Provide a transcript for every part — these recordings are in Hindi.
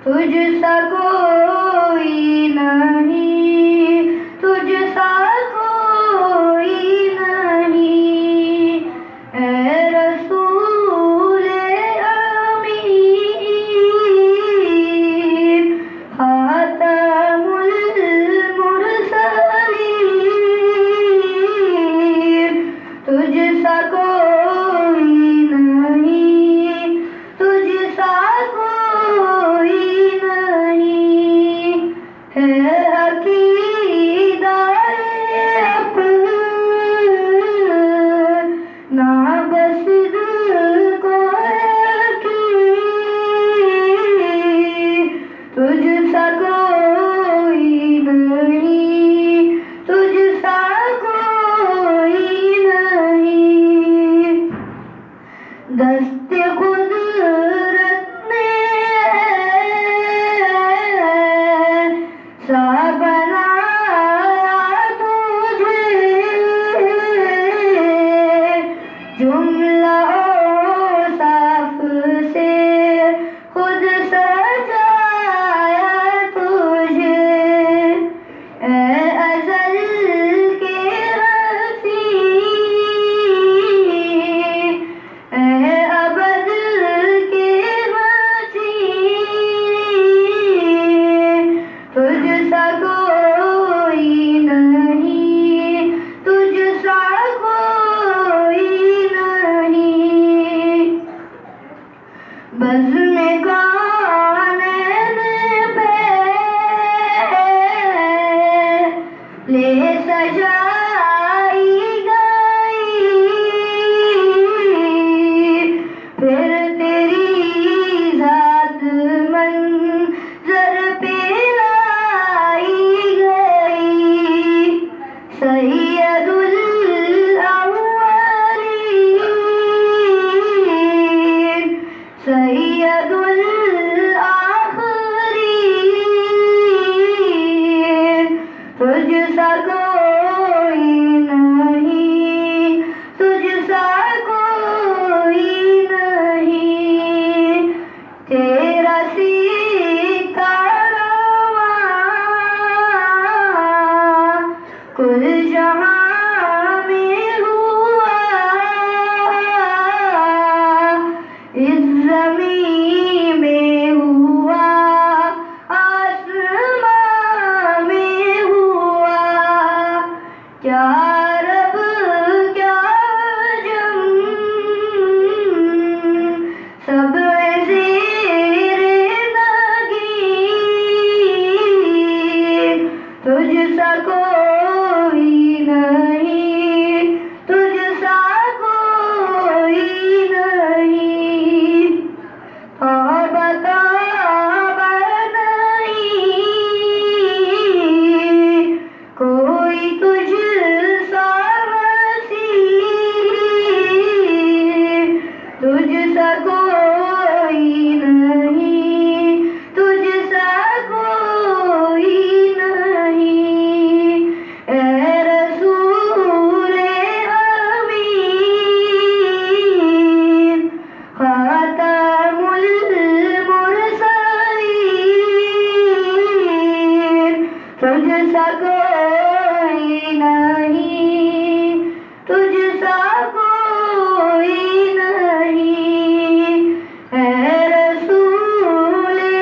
तुझसा कोई नहीं, तुझसा कोई नहीं, ऐ रसूले अमीर, खातमुल मुरसलीन। तुझसा कोई नहीं, तुझसा कोई नहीं, है अकीदाए अपना बस दिल को यकीन। तुझसा कोई नहीं, तुझसा कोई नहीं, दस्ते कुदरत सा बनाया तुझे, जुमला साफ से खुद सजाया तुझे, ऐ अज़ल के रफ़ी, ऐ अबद के मसीह। तुझसा कोई नहीं, तुझसा कोई नहीं, बज़्म-ए कौनैन पे ले सजाई गई, फिर तेरी ज़ात मंज़र पे लाई गई। सैयदुल अव्वलीन, सैयदुल आखिरीन। तुझसा कोई नहीं, तुझसा कोई नहीं, तेरा सीका कुल जहां में हुआ, इस ज़मीं में हुआ, आसमां में हुआ। क्या रब क्या अजम, सब ज़ेरे नगीं। तुझसा कोई नहीं, तुझसा कोई नहीं, तौबा तौबा नहीं, कोई तुझसा मसीह। तुझसा कोई नहीं, तुझसा कोई नहीं, ऐ रसूले अमीर, खातमुल मुरसलीन। तुझसा कोई नहीं, तुझसा कोई नहीं, ऐ रसूले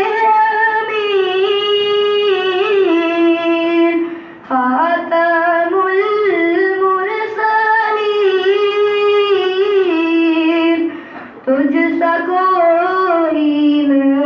अमीर, खातमुल मुरसलीन। तुझसा कोई नहीं।